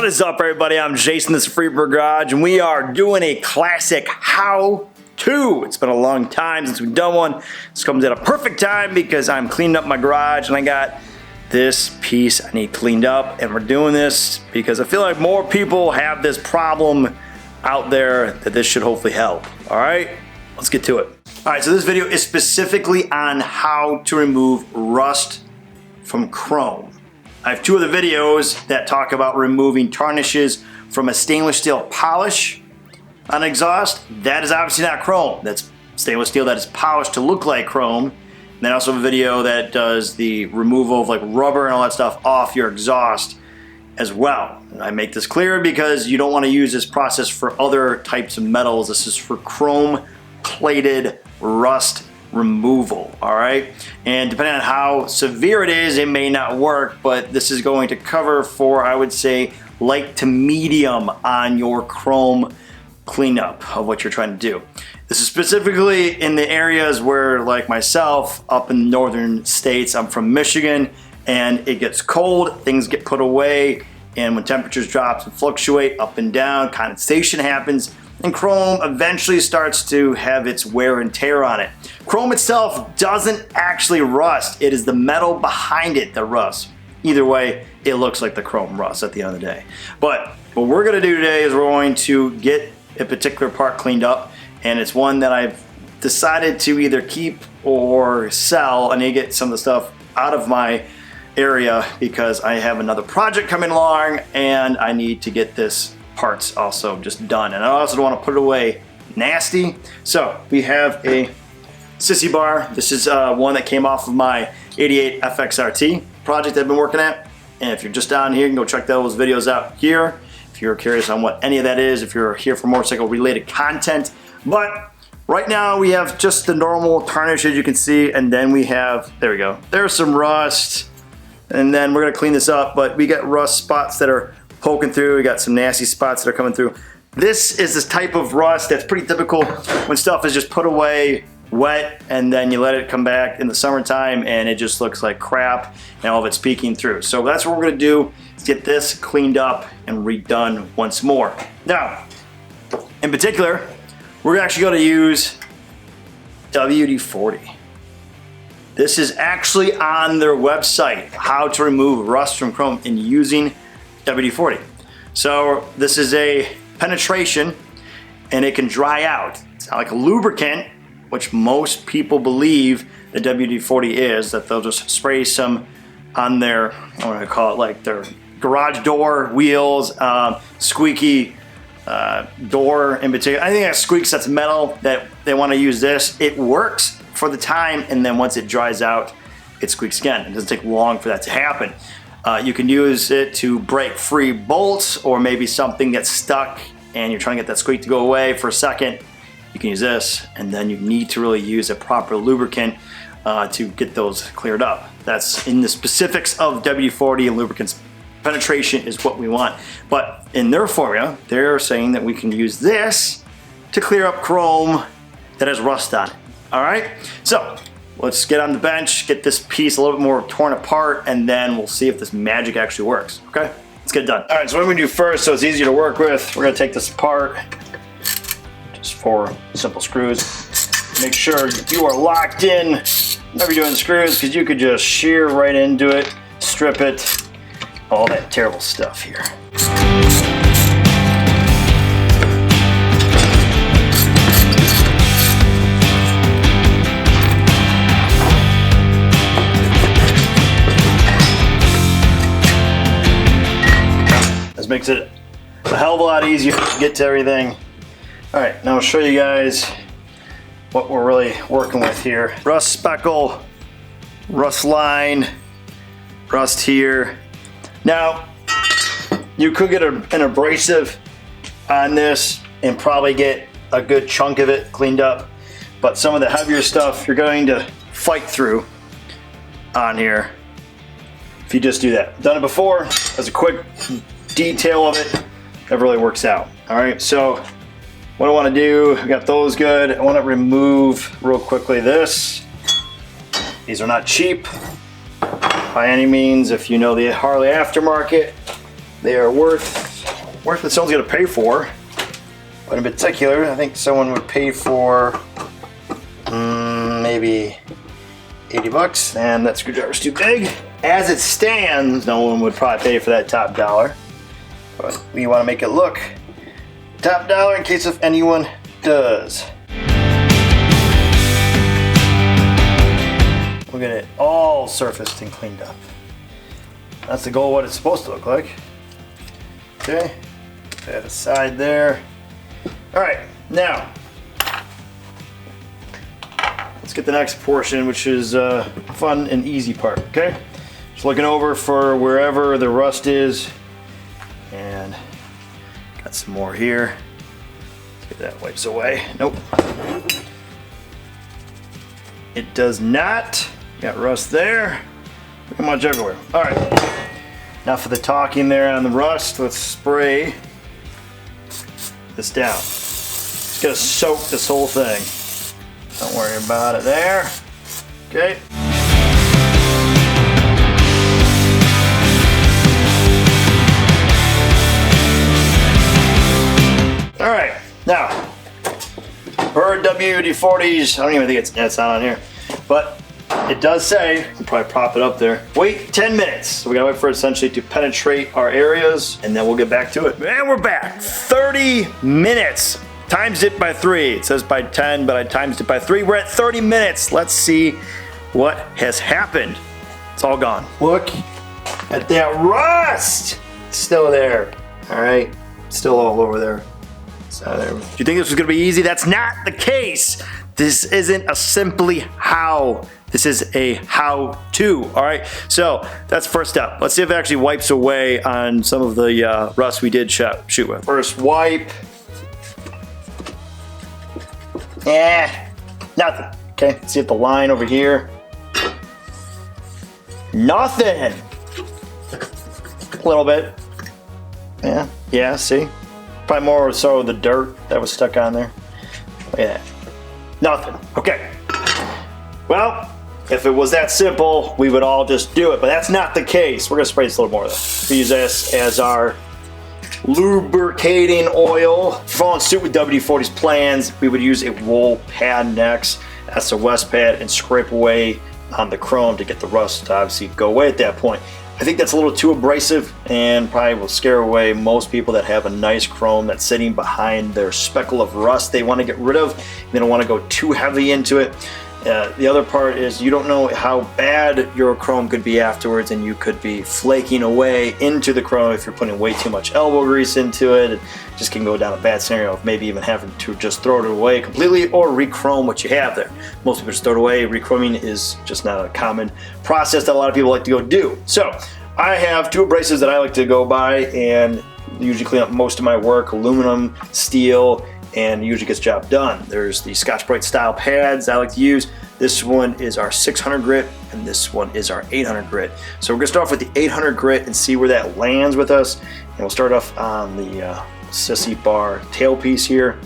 What is up, everybody? I'm Jason, this is Freebird Garage, and we are doing a classic how-to. It's been a long time since we've done one. This comes at a perfect time because I'm cleaning up my garage and I got this piece I need cleaned up, and we're doing this because I feel like more people have this problem out there that this should hopefully help. All right, let's get to it. All right, so this video is specifically on how to remove rust from chrome. I have two other videos that talk about removing tarnishes from a stainless steel polish on exhaust. That is obviously not chrome. That's stainless steel that is polished to look like chrome. And then also a video that does the removal of like rubber and all that stuff off your exhaust as well. And I make this clear because you don't want to use this process for other types of metals. This is for chrome plated rust removal, all right? And depending on how severe it is, it may not work, but this is going to cover for, I would say, light to medium on your chrome cleanup of what you're trying to do. This is specifically in the areas where, like myself, up in the northern states, I'm from Michigan, and it gets cold, things get put away, and when temperatures drop and fluctuate up and down, condensation happens, and chrome eventually starts to have its wear and tear on it. Chrome itself doesn't actually rust. It is the metal behind it that rusts. Either way, it looks like the chrome rust at the end of the day. But what we're gonna do today is we're going to get a particular part cleaned up, and it's one that I've decided to either keep or sell. I need to get some of the stuff out of my area because I have another project coming along and I need to get this parts also just done, and I also don't want to put it away nasty. So we have a sissy bar. This is one that came off of my 88 FXRT project I've been working at, and if you're just down here, you can go check those videos out here if you're curious on what any of that is, if you're here for motorcycle related content. But right now we have just the normal tarnish, as you can see, and then we have, there we go, there's some rust, and then we're gonna clean this up, but we got rust spots that are poking through. We got some nasty spots that are coming through. This is this type of rust that's pretty typical when stuff is just put away wet and then you let it come back in the summertime and it just looks like crap and all of it's peeking through. So that's what we're gonna do, is get this cleaned up and redone once more. Now, in particular, we're actually gonna use WD-40. This is actually on their website, how to remove rust from chrome in using WD-40. So this is a penetration and it can dry out. It's not like a lubricant, which most people believe that WD-40 is, that they'll just spray some on their, I want to call it like their garage door wheels, squeaky door in particular. I think that squeaks, that's metal, that they want to use this. It works for the time, and then once it dries out, it squeaks again. It doesn't take long for that to happen. You can use it to break free bolts, or maybe something gets stuck and you're trying to get that squeak to go away for a second. You can use this, and then you need to really use a proper lubricant to get those cleared up. That's in the specifics of WD-40 and lubricants. Penetration is what we want. But in their formula, they're saying that we can use this to clear up chrome that has rust on it. All right, so let's get on the bench, get this piece a little bit more torn apart, and then we'll see if this magic actually works, okay? Let's get it done. All right, so what I'm gonna do first, so it's easier to work with, we're gonna take this apart, just 4 simple screws. Make sure you are locked in whenever you're doing screws, because you could just shear right into it, strip it, all that terrible stuff here. Makes it a hell of a lot easier to get to everything. All right, now I'll show you guys what we're really working with here. Rust speckle, rust line, rust here. Now, you could get an abrasive on this and probably get a good chunk of it cleaned up, but some of the heavier stuff you're going to fight through on here if you just do that. Done it before, as a quick detail of it, that really works out. All right, so what I want to do, I got those good. I want to remove real quickly this. These are not cheap by any means. If you know the Harley aftermarket, they are worth worth what someone's gonna pay for. But in particular, I think someone would pay for maybe 80 bucks, and that screwdriver's too big. As it stands, no one would probably pay for that top dollar. But we want to make it look top dollar in case if anyone does. We'll get it all surfaced and cleaned up. That's the goal of what it's supposed to look like. Okay, put that aside there. All right, now let's get the next portion, which is fun and easy part, okay? Just looking over for wherever the rust is, and got some more here. Let's get that wipes away. Nope. It does not. Got rust there. Pretty much everywhere. All right. Now for the talking there on the rust, let's spray this down. Just gonna soak this whole thing. Don't worry about it there. Okay. All right, now, per WD-40s, I don't even think it's not on here, but it does say, I'll probably prop it up there, wait 10 minutes. So we gotta wait for it essentially to penetrate our areas, and then we'll get back to it. And we're back, 30 minutes. Times it by 3. It says by 10, but I times it by 3. We're at 30 minutes. Let's see what has happened. It's all gone. Look at that rust. It's still there. All right, still all over there. So there. Do you think this was gonna be easy? That's not the case. This isn't a simply how. This is a how-to, all right? So that's first step. Let's see if it actually wipes away on some of the rust we did shoot with. First wipe. Nothing. Okay, let's see if the line over here. Nothing. A little bit. Yeah, see? Probably more so the dirt that was stuck on there. Look at that. Nothing. Okay. Well, if it was that simple, we would all just do it, but that's not the case. We're gonna spray this a little more though. We use this as our lubricating oil. If you're following suit with WD-40's plans, we would use a wool pad next. That's a West pad, and scrape away on the chrome to get the rust to obviously go away at that point. I think that's a little too abrasive and probably will scare away most people that have a nice chrome that's sitting behind their speckle of rust they want to get rid of. They don't want to go too heavy into it. The other part is you don't know how bad your chrome could be afterwards, and you could be flaking away into the chrome if you're putting way too much elbow grease into it. It just can go down a bad scenario of maybe even having to just throw it away completely or re-chrome what you have there. Most people just throw it away. Re-chroming is just not a common process that a lot of people like to go do. So I have 2 abrasives that I like to go by and usually clean up most of my work: aluminum, steel, and usually gets the job done. There's the Scotch-Brite style pads I like to use. This one is our 600 grit, and this one is our 800 grit. So we're gonna start off with the 800 grit and see where that lands with us. And we'll start off on the sissy bar tailpiece here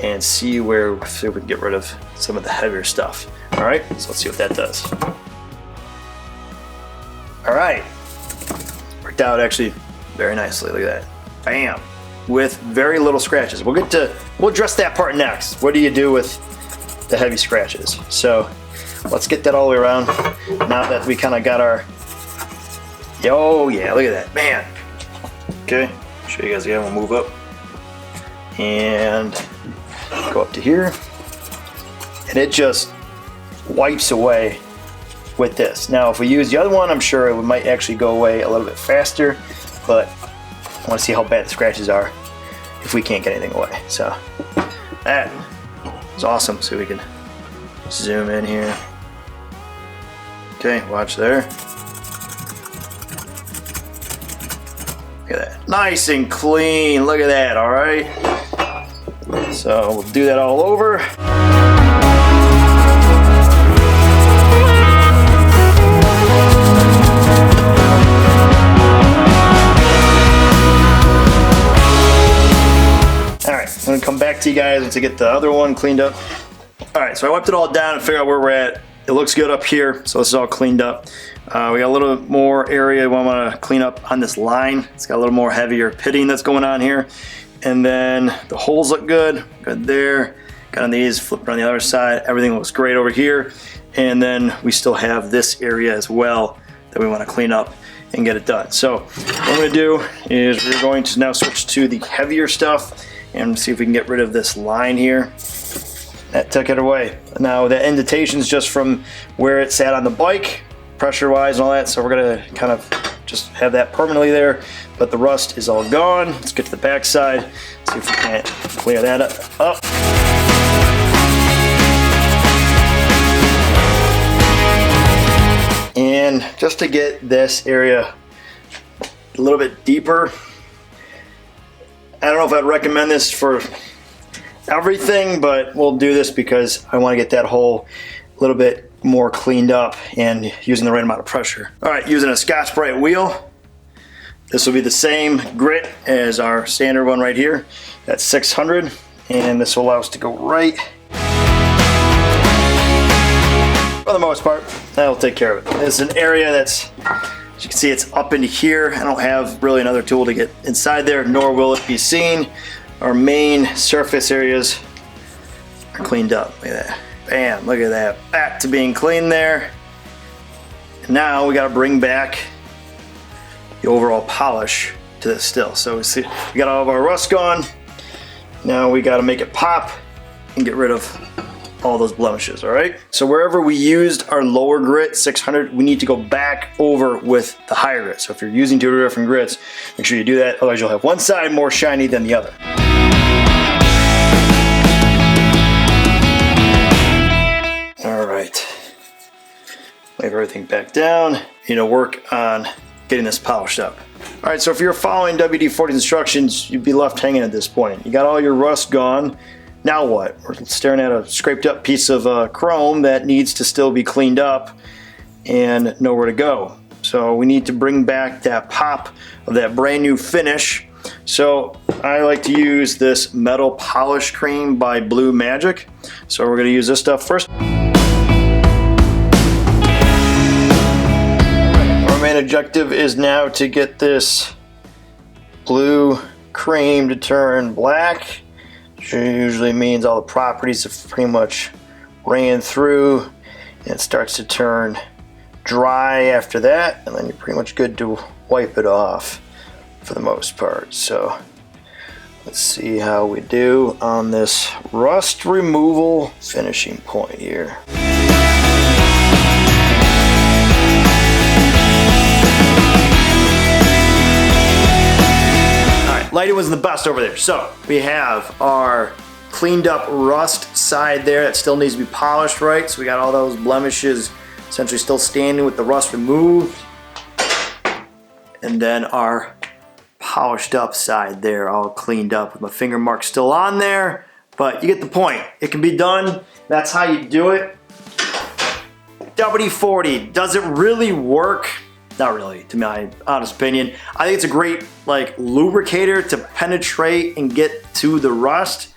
and see if we can get rid of some of the heavier stuff. All right, so let's see what that does. All right, worked out actually very nicely. Look at that, bam. With very little scratches. We'll address that part next. What do you do with the heavy scratches? So let's get that all the way around. Now that we kind of got our, oh yeah, look at that, man. Okay, show you guys again. We'll move up and go up to here, and it just wipes away with this. Now, if we use the other one, I'm sure it might actually go away a little bit faster, but I want to see how bad the scratches are if we can't get anything away. So that is awesome. So we can zoom in here. Okay, watch there. Look at that, nice and clean. Look at that. All right. So we'll do that all over. I'm gonna come back to you guys to get the other one cleaned up. All right, so I wiped it all down and figured out where we're at it looks good up here, so this is all cleaned up. We got a little more area we want to clean up on this line. It's got a little more heavier pitting that's going on here. And then the holes look good there. Got on these, flipping on the other side. Everything looks great over here. And then we still have this area as well that we want to clean up and get it done. So what I'm going to do is we're going to now switch to the heavier stuff and see if we can get rid of this line here. That took it away. Now the indentation is just from where it sat on the bike, pressure wise and all that, so we're gonna kind of just have that permanently there, but the rust is all gone. Let's get to the back side, see if we can't clear that up. And just to get this area a little bit deeper, I don't know if I'd recommend this for everything, but we'll do this because I want to get that hole a little bit more cleaned up and using the right amount of pressure. All right, using a Scotch-Brite wheel. This will be the same grit as our standard one right here. That's 600, and this will allow us to go right. For the most part, that'll take care of it. It's an area that's, as you can see, it's up into here. I don't have really another tool to get inside there, nor will it be seen. Our main surface areas are cleaned up. Look at that. Bam, look at that. Back to being clean there. And now we gotta bring back the overall polish to this still. So we see we got all of our rust gone. Now we gotta make it pop and get rid of all those blemishes, all right? So wherever we used our lower grit, 600, we need to go back over with the higher grit. So if you're using two different grits, make sure you do that, otherwise you'll have one side more shiny than the other. All right, lay everything back down. You know, work on getting this polished up. All right, so if you're following WD-40's instructions, you'd be left hanging at this point. You got all your rust gone. Now what? We're staring at a scraped up piece of chrome that needs to still be cleaned up and nowhere to go. So we need to bring back that pop of that brand new finish. So I like to use this metal polish cream by Blue Magic. So we're gonna use this stuff first. Our main objective is now to get this blue cream to turn black. Which usually means all the properties have pretty much ran through, and it starts to turn dry after that, and then you're pretty much good to wipe it off for the most part. So let's see how we do on this rust removal finishing point here. Lighting wasn't the best over there. So we have our cleaned up rust side there that still needs to be polished right. So we got all those blemishes essentially still standing with the rust removed. And then our polished up side there all cleaned up with my finger mark still on there. But you get the point. It can be done. That's how you do it. WD-40, does it really work? Not really, to my honest opinion. I think it's a great like lubricator to penetrate and get to the rust,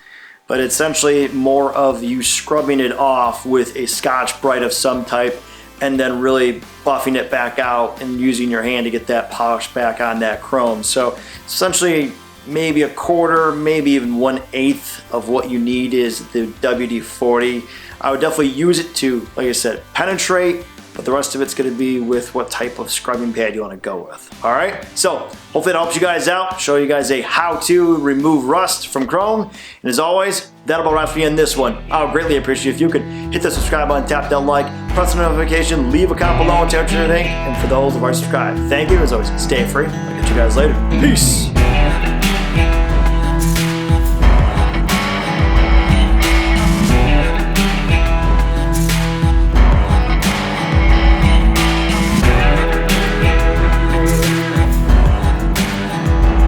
but it's essentially more of you scrubbing it off with a Scotch-Brite of some type and then really buffing it back out and using your hand to get that polish back on that chrome. So essentially maybe a quarter, maybe even 1/8 of what you need is the WD-40. I would definitely use it to, like I said, penetrate, but the rest of it's gonna be with what type of scrubbing pad you wanna go with. All right, so hopefully it helps you guys out, show you guys a how to remove rust from chrome. And as always, that'll be right for you in this one. I would greatly appreciate if you could hit the subscribe button, tap that like, press the notification, leave a comment below and tell us what you think. And for those of our subscribed, thank you. As always, stay free. I'll catch you guys later. Peace.